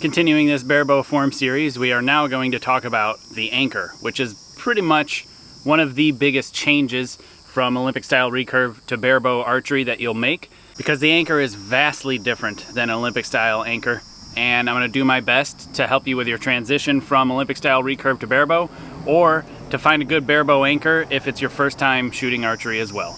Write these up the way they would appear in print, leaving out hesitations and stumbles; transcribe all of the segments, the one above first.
Continuing this Barebow form series, we are now going to talk about the anchor, which is pretty much one of the biggest changes from Olympic style recurve to Barebow archery that you'll make, because the anchor is vastly different than an Olympic style anchor, and I'm going to do my best to help you with your transition from Olympic style recurve to Barebow, or to find a good Barebow anchor if it's your first time shooting archery as well.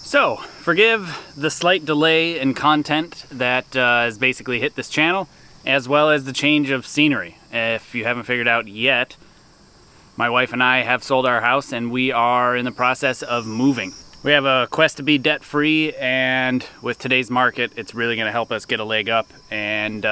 So, forgive the slight delay in content that has basically hit this channel, as well as the change of scenery. If you haven't figured out yet, my wife and I have sold our house and we are in the process of moving. We have a quest to be debt-free, and with today's market, it's really going to help us get a leg up, and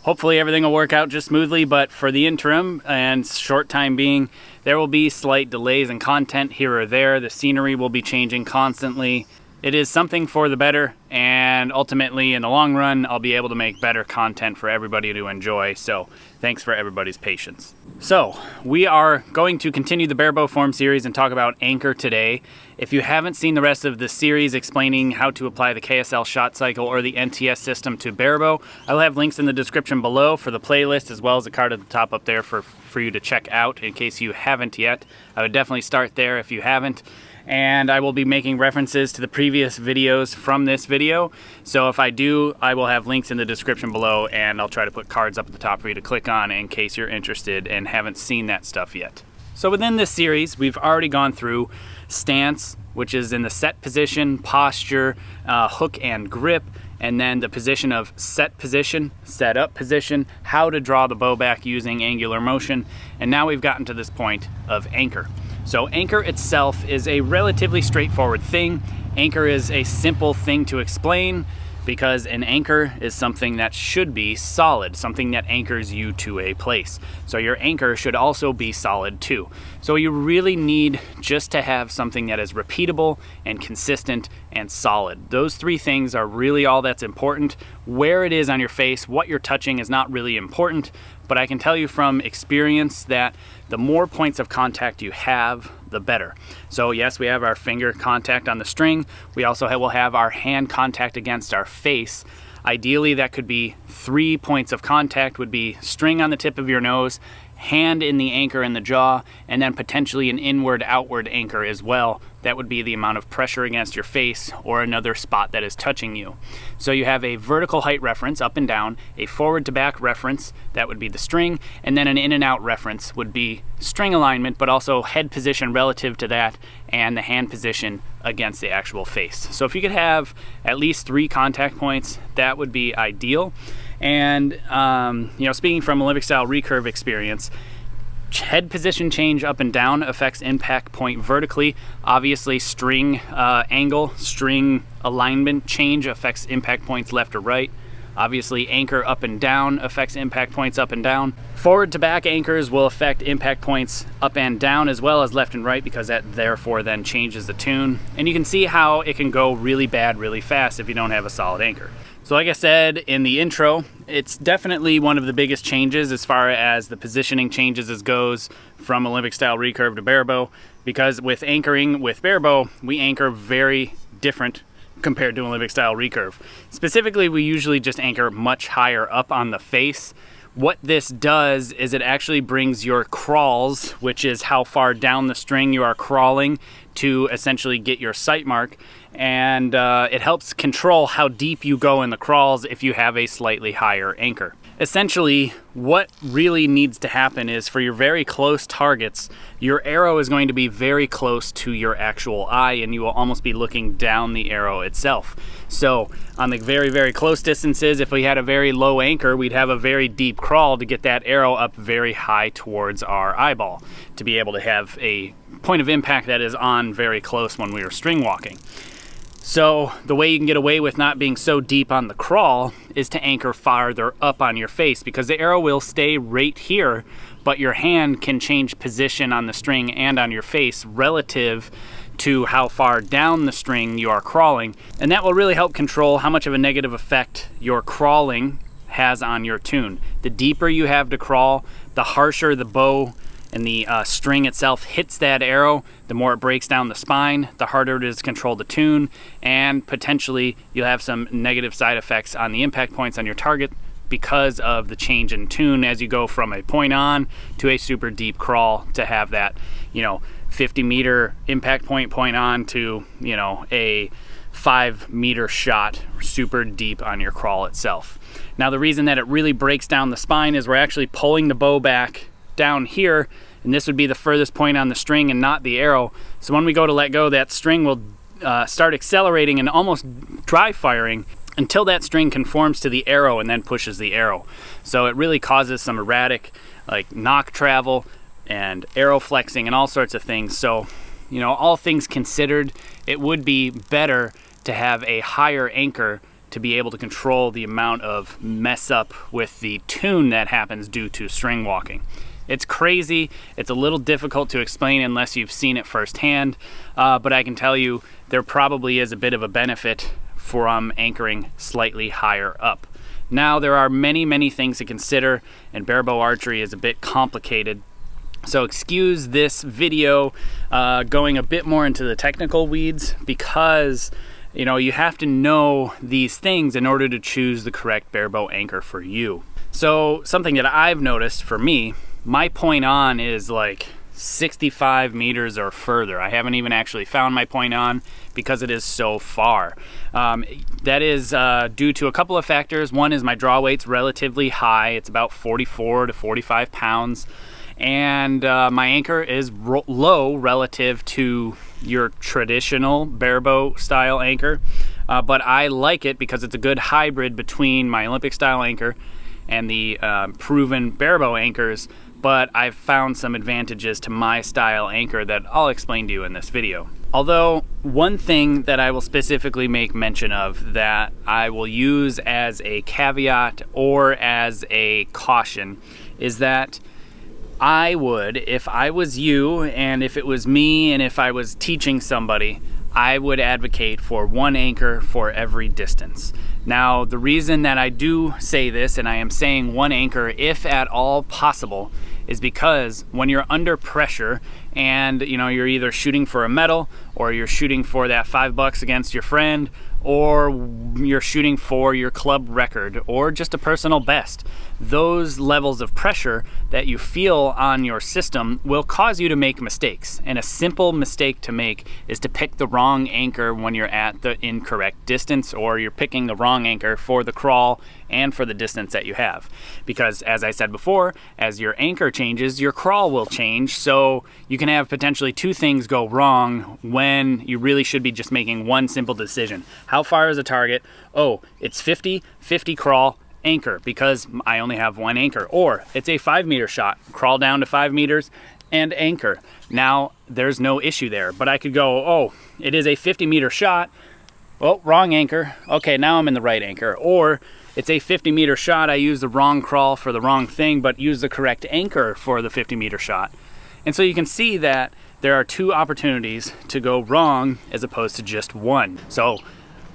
hopefully everything will work out just smoothly. But for the interim and short time being, there will be slight delays in content here or there. The scenery will be changing constantly. It is something for the better, and ultimately in the long run I'll be able to make better content for everybody to enjoy, so thanks for everybody's patience. So we are going to continue the Barebow form series and talk about anchor today. If you haven't seen the rest of the series explaining how to apply the KSL Shot Cycle or the NTS System to Barebow, I'll have links in the description below for the playlist, as well as a card at the top up there for you to check out in case you haven't yet. I would definitely start there if you haven't. And I will be making references to the previous videos from this video. So if I do, I will have links in the description below, and I'll try to put cards up at the top for you to click on in case you're interested and haven't seen that stuff yet. So within this series, we've already gone through stance, which is in the set position, posture, hook and grip, and then the position of set position, set up position, how to draw the bow back using angular motion, and now we've gotten to this point of anchor. So anchor itself is a relatively straightforward thing. Anchor is a simple thing to explain because an anchor is something that should be solid, something that anchors you to a place. So your anchor should also be solid too. So you really need just to have something that is repeatable and consistent and solid. Those three things are really all that's important. Where it is on your face, what you're touching is not really important, but I can tell you from experience that the more points of contact you have, the better. So yes, we have our finger contact on the string. We also will have our hand contact against our face. Ideally, that could be 3 points of contact, would be string on the tip of your nose, hand in the anchor in the jaw, and then potentially an inward-outward anchor as well. That would be the amount of pressure against your face or another spot that is touching you. So you have a vertical height reference, up and down, a forward to back reference, that would be the string, and then an in and out reference would be string alignment, but also head position relative to that, and the hand position against the actual face. So if you could have at least 3 contact points, that would be ideal. And speaking from Olympic style recurve experience, head position change up and down affects impact point vertically. Obviously, string angle, string alignment change affects impact points left or right. Obviously, anchor up and down affects impact points up and down. Forward to back anchors will affect impact points up and down, as well as left and right, because that therefore then changes the tune. And you can see how it can go really bad really fast if you don't have a solid anchor. So like I said in the intro, it's definitely one of the biggest changes as far as the positioning changes as goes from Olympic style recurve to Barebow, because with anchoring with Barebow, we anchor very different compared to Olympic style recurve. Specifically, we usually just anchor much higher up on the face. What this does is it actually brings your crawls, which is how far down the string you are crawling, to essentially get your sight mark, and it helps control how deep you go in the crawls if you have a slightly higher anchor. Essentially, what really needs to happen is for your very close targets, your arrow is going to be very close to your actual eye, and you will almost be looking down the arrow itself. So on the very, very close distances, if we had a very low anchor, we'd have a very deep crawl to get that arrow up very high towards our eyeball to be able to have a point of impact that is on very close when we are string walking. So the way you can get away with not being so deep on the crawl is to anchor farther up on your face, because the arrow will stay right here, but your hand can change position on the string and on your face relative to how far down the string you are crawling, and that will really help control how much of a negative effect your crawling has on your tune. The deeper you have to crawl, the harsher the bow and the string itself hits that arrow, the more it breaks down the spine, the harder it is to control the tune, and potentially you'll have some negative side effects on the impact points on your target because of the change in tune as you go from a point on to a super deep crawl to have that, 50-meter impact point on to, a 5-meter shot super deep on your crawl itself. Now, the reason that it really breaks down the spine is we're actually pulling the bow back down here, and this would be the furthest point on the string and not the arrow. So when we go to let go, that string will start accelerating and almost dry firing until that string conforms to the arrow and then pushes the arrow. So it really causes some erratic knock travel and arrow flexing and all sorts of things. So, all things considered, it would be better to have a higher anchor to be able to control the amount of mess up with the tune that happens due to string walking. It's crazy. It's a little difficult to explain unless you've seen it firsthand, but I can tell you there probably is a bit of a benefit from anchoring slightly higher up. Now, there are many things to consider, and Barebow Archery is a bit complicated. So excuse this video going a bit more into the technical weeds because you have to know these things in order to choose the correct barebow anchor for you. So something that I've noticed for me, my point on is 65 meters or further. I haven't even actually found my point on because it is so far. That is due to a couple of factors. One is my draw weight's relatively high. It's about 44 to 45 pounds. And my anchor is low relative to your traditional barebow style anchor, but I like it because it's a good hybrid between my Olympic style anchor and the proven barebow anchors, but I've found some advantages to my style anchor that I'll explain to you in this video. Although one thing that I will specifically make mention of that I will use as a caveat or as a caution is that I would, if I was you and if it was me and if I was teaching somebody, I would advocate for one anchor for every distance. Now, the reason that I do say this, and I am saying one anchor if at all possible, is because when you're under pressure and you're either shooting for a medal or you're shooting for that $5 against your friend, or you're shooting for your club record or just a personal best, those levels of pressure that you feel on your system will cause you to make mistakes. And a simple mistake to make is to pick the wrong anchor when you're at the incorrect distance, or you're picking the wrong anchor for the crawl and for the distance that you have. Because as I said before, as your anchor changes, your crawl will change. So you can have potentially two things go wrong when you really should be just making one simple decision. How far is the target? Oh, it's 50 crawl, anchor, because I only have one anchor. Or it's a 5-meter shot, crawl down to 5 meters and anchor. Now there's no issue there, but I could go, oh, it is a 50-meter shot. Oh, wrong anchor. Okay, now I'm in the right anchor. Or it's a 50-meter shot. I use the wrong crawl for the wrong thing, but use the correct anchor for the 50-meter shot. And so you can see that there are two opportunities to go wrong as opposed to just one. So,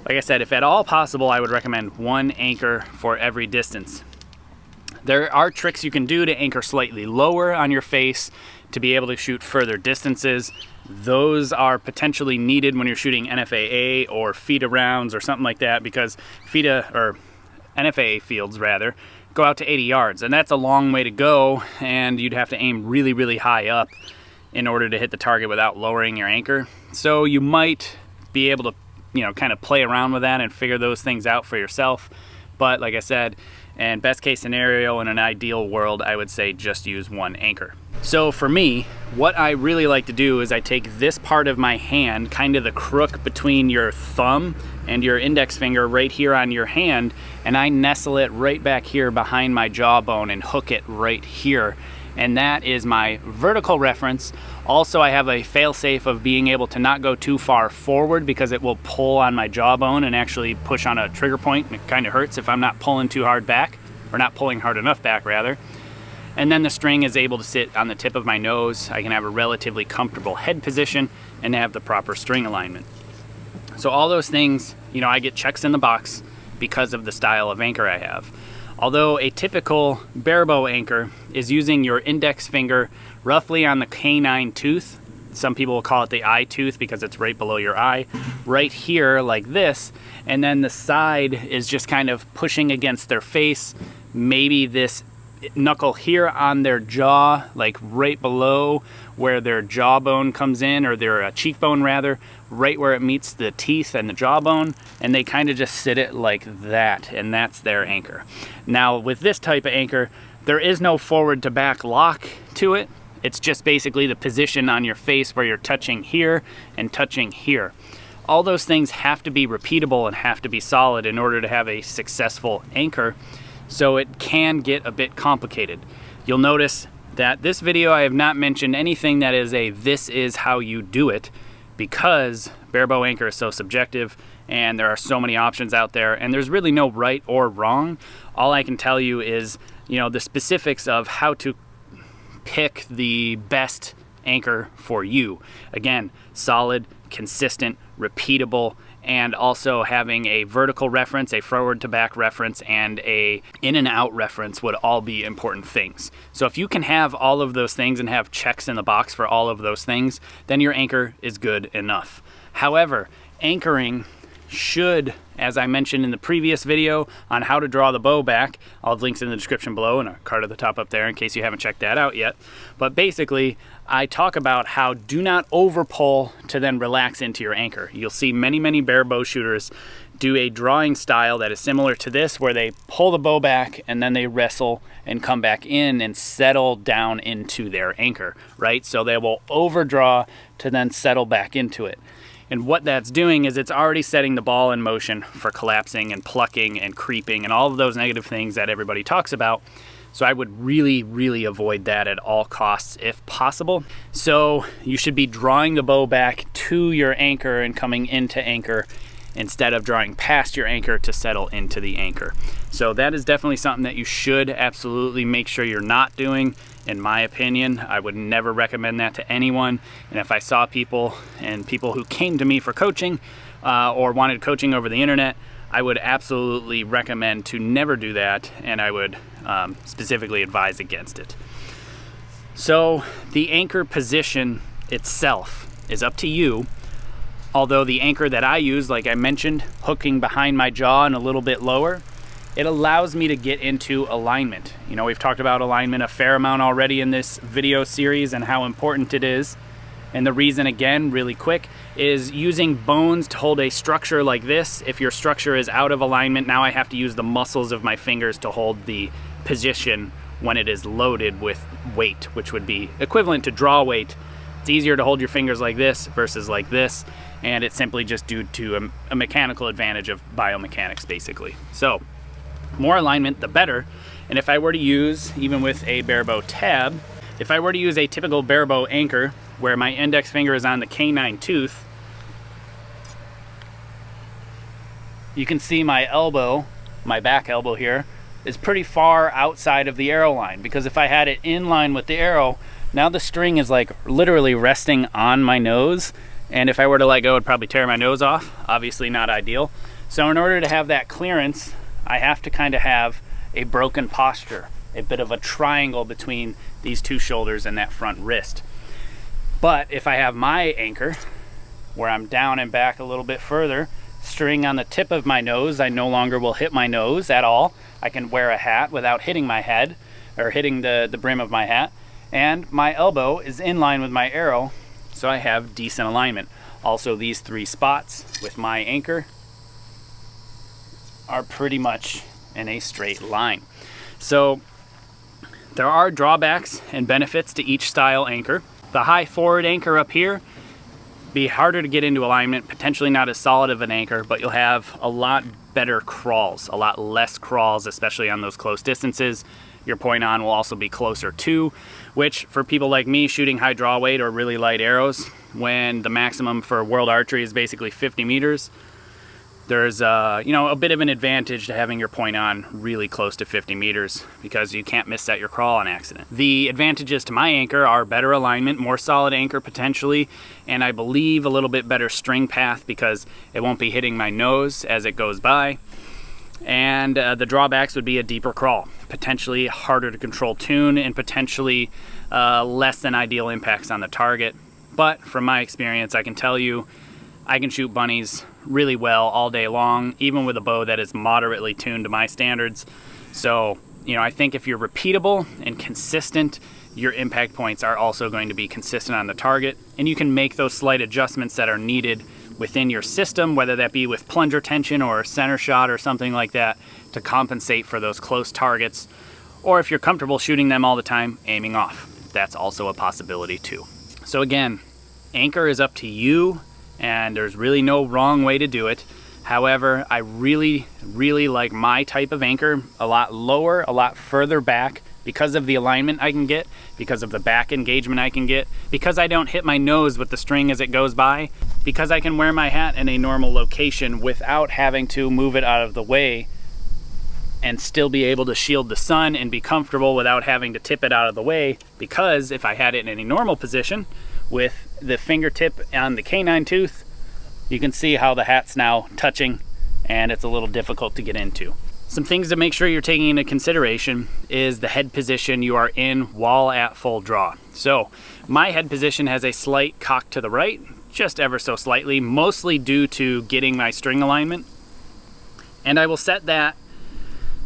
like I said, if at all possible, I would recommend one anchor for every distance. There are tricks you can do to anchor slightly lower on your face to be able to shoot further distances. Those are potentially needed when you're shooting NFAA or FITA rounds or something like that, because FITA, or NFAA fields rather, go out to 80 yards, and that's a long way to go, and you'd have to aim really high up in order to hit the target without lowering your anchor. So you might be able to kind of play around with that and figure those things out for yourself. But like I said, in best case scenario, in an ideal world, I would say just use one anchor. So for me, what I really like to do is I take this part of my hand, kind of the crook between your thumb and your index finger right here on your hand, and I nestle it right back here behind my jawbone and hook it right here. And that is my vertical reference. Also, I have a fail-safe of being able to not go too far forward because it will pull on my jawbone and actually push on a trigger point, and it kind of hurts if I'm not pulling too hard back, or not pulling hard enough back rather. and then the string is able to sit on the tip of my nose. I can have a relatively comfortable head position and have the proper string alignment. So all those things, you know, I get checks in the box because of the style of anchor I have. Although a typical Barebow anchor is using your index finger roughly on the canine tooth. Some people will call it the eye tooth because it's right below your eye, right here like this, and then the side is just kind of pushing against their face, maybe this knuckle here on their jaw, like right below where their jawbone comes in, or their cheekbone rather, right where it meets the teeth and the jawbone, and they kind of just sit it like that, and that's their anchor. Now with this type of anchor, there is no forward to back lock to it. It's just basically the position on your face where you're touching here and touching here. All those things have to be repeatable and have to be solid in order to have a successful anchor. So it can get a bit complicated. You'll notice that this video I have not mentioned anything that is a this is how you do it, because Barebow anchor is so subjective and there are so many options out there, and there's really no right or wrong. All I can tell you is, you know, the specifics of how to pick the best anchor for you. Again, solid, consistent, repeatable, and also having a vertical reference, a forward to back reference, and a in and out reference would all be important things. So if you can have all of those things and have checks in the box for all of those things, then your anchor is good enough. However, anchoring should, as I mentioned in the previous video on how to draw the bow back, I'll have links in the description below and a card at the top up there in case you haven't checked that out yet. But basically, I talk about how do not over pull to then relax into your anchor. You'll see many barebow shooters do a drawing style that is similar to this, where they pull the bow back and then they wrestle and come back in and settle down into their anchor, right? So they will overdraw to then settle back into it. And what that's doing is it's already setting the ball in motion for collapsing and plucking and creeping and all of those negative things that everybody talks about. So I would really avoid that at all costs if possible. So you should be drawing the bow back to your anchor and coming into anchor instead of drawing past your anchor to settle into the anchor. So that is definitely something that you should absolutely make sure you're not doing. In my opinion, I would never recommend that to anyone. And if I saw people and people who came to me for coaching or wanted coaching over the internet, I would absolutely recommend to never do that, and I would specifically advise against it. So the anchor position itself is up to you. Although the anchor that I use, like I mentioned, hooking behind my jaw and a little bit lower, it allows me to get into alignment. You know, we've talked about alignment a fair amount already in this video series and how important it is. And the reason, again, really quick, is using bones to hold a structure like this. If your structure is out of alignment, now I have to use the muscles of my fingers to hold the position when it is loaded with weight, which would be equivalent to draw weight. It's easier to hold your fingers like this versus like this, and it's simply just due to a mechanical advantage of biomechanics, basically. So, more alignment, the better. And if I were to use, even with a Barebow tab, if I were to use a typical Barebow anchor, where my index finger is on the canine tooth, you can see my elbow, my back elbow here, is pretty far outside of the arrow line, because if I had it in line with the arrow, now the string is like literally resting on my nose, and if I were to let go, it'd probably tear my nose off. Obviously not ideal. So in order to have that clearance, I have to kind of have a broken posture, a bit of a triangle between these two shoulders and that front wrist. But if I have my anchor, where I'm down and back a little bit further, string on the tip of my nose, I no longer will hit my nose at all. I can wear a hat without hitting my head, or hitting the brim of my hat. And my elbow is in line with my arrow, so I have decent alignment. Also, these three spots with my anchor are pretty much in a straight line. So there are drawbacks and benefits to each style anchor. The high forward anchor up here, be harder to get into alignment, potentially not as solid of an anchor, but you'll have a lot better crawls, a lot less crawls, especially on those close distances. Your point on will also be closer to, which for people like me shooting high draw weight or really light arrows, when the maximum for world archery is basically 50 meters, there's a bit of an advantage to having your point on really close to 50 meters because you can't misset your crawl on accident. The advantages to my anchor are better alignment, more solid anchor potentially, and I believe a little bit better string path because it won't be hitting my nose as it goes by. And the drawbacks would be a deeper crawl, potentially harder to control tune, and potentially less than ideal impacts on the target. But from my experience, I can tell you I can shoot bunnies really well all day long, even with a bow that is moderately tuned to my standards. So, I think if you're repeatable and consistent, your impact points are also going to be consistent on the target, and you can make those slight adjustments that are needed within your system, whether that be with plunger tension or center shot or something like that, to compensate for those close targets. Or if you're comfortable shooting them all the time, aiming off. That's also a possibility too. So again, anchor is up to you, and there's really no wrong way to do it. However, I really like my type of anchor a lot lower, a lot further back, because of the alignment I can get, because of the back engagement I can get, because I don't hit my nose with the string as it goes by, because I can wear my hat in a normal location without having to move it out of the way and still be able to shield the sun and be comfortable without having to tip it out of the way, because if I had it in a normal position with the fingertip on the canine tooth, you can see how the hat's now touching and it's a little difficult to get into. Some things to make sure you're taking into consideration is the head position you are in while at full draw. So my head position has a slight cock to the right, just ever so slightly, mostly due to getting my string alignment. And I will set that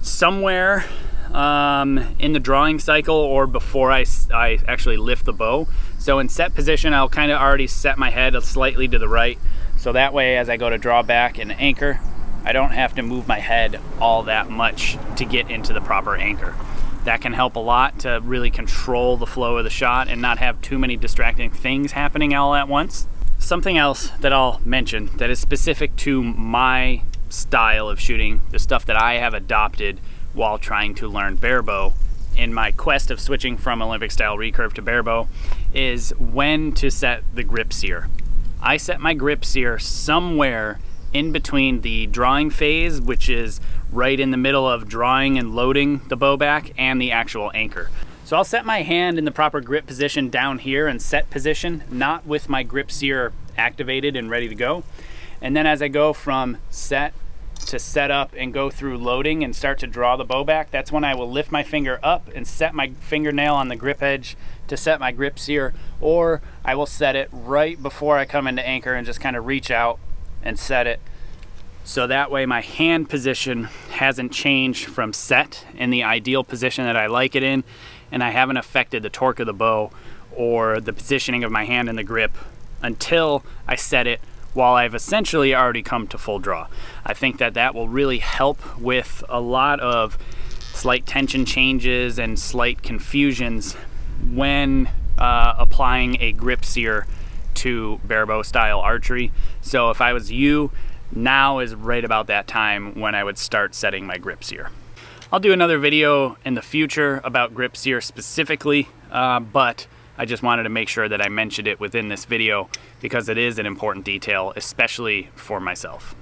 somewhere in the drawing cycle or before I actually lift the bow. So in set position, I'll kind of already set my head slightly to the right. So that way, as I go to draw back and anchor, I don't have to move my head all that much to get into the proper anchor. That can help a lot to really control the flow of the shot and not have too many distracting things happening all at once. Something else that I'll mention that is specific to my style of shooting, the stuff that I have adopted while trying to learn barebow in my quest of switching from Olympic style recurve to barebow, is when to set the grip sear. I set my grip sear somewhere in between the drawing phase, which is right in the middle of drawing and loading the bow back, and the actual anchor. So I'll set my hand in the proper grip position down here in set position, not with my grip sear activated and ready to go. And then as I go from set to set up and go through loading and start to draw the bow back, that's when I will lift my finger up and set my fingernail on the grip edge to set my grip sear, or I will set it right before I come into anchor and just kind of reach out and set it. So that way my hand position hasn't changed from set in the ideal position that I like it in, and I haven't affected the torque of the bow or the positioning of my hand in the grip until I set it while I've essentially already come to full draw. I think that that will really help with a lot of slight tension changes and slight confusions when applying a grip sear to barebow style archery. So if I was you, now is right about that time when I would start setting my grip sear. I'll do another video in the future about grip sear specifically, but I just wanted to make sure that I mentioned it within this video because it is an important detail, especially for myself.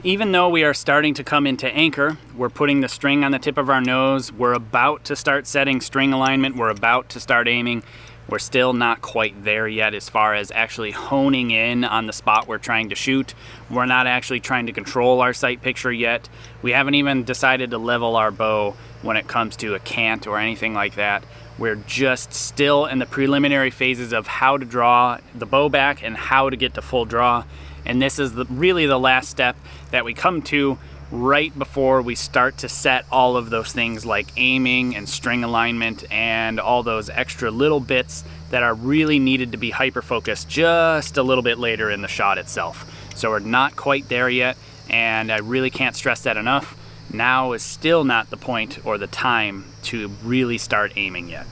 Even though we are starting to come into anchor, we're putting the string on the tip of our nose, we're about to start setting string alignment, we're about to start aiming, we're still not quite there yet as far as actually honing in on the spot we're trying to shoot. We're not actually trying to control our sight picture yet. We haven't even decided to level our bow when it comes to a cant or anything like that. We're just still in the preliminary phases of how to draw the bow back and how to get to full draw. And this is really the last step that we come to right before we start to set all of those things like aiming and string alignment and all those extra little bits that are really needed to be hyper-focused just a little bit later in the shot itself. So we're not quite there yet, and I really can't stress that enough. Now is still not the point or the time to really start aiming yet.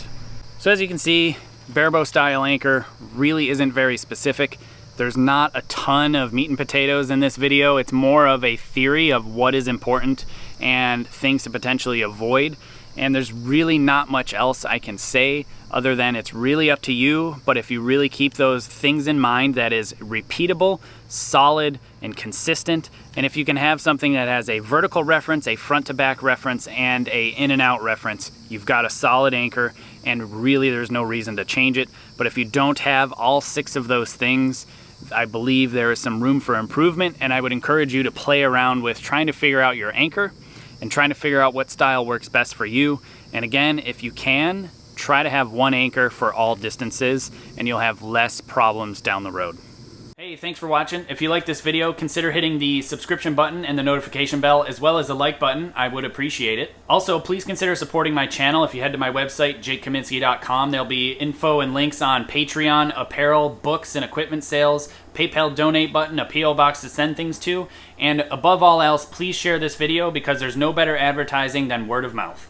So as you can see, barebow style anchor really isn't very specific. There's not a ton of meat and potatoes in this video. It's more of a theory of what is important and things to potentially avoid. And there's really not much else I can say other than it's really up to you, but if you really keep those things in mind, that is repeatable, solid, and consistent, and if you can have something that has a vertical reference, a front to back reference, and a in and out reference, you've got a solid anchor, and really there's no reason to change it. But if you don't have all 6 of those things, I believe there is some room for improvement, and I would encourage you to play around with trying to figure out your anchor and trying to figure out what style works best for you. And again, if you can, try to have one anchor for all distances, and you'll have less problems down the road. Hey, thanks for watching. If you like this video, consider hitting the subscription button and the notification bell, as well as the like button. I would appreciate it. Also, please consider supporting my channel. If you head to my website, jakekaminski.com, there'll be info and links on Patreon, apparel, books, and equipment sales, PayPal donate button, a P.O. box to send things to, and above all else, please share this video because there's no better advertising than word of mouth.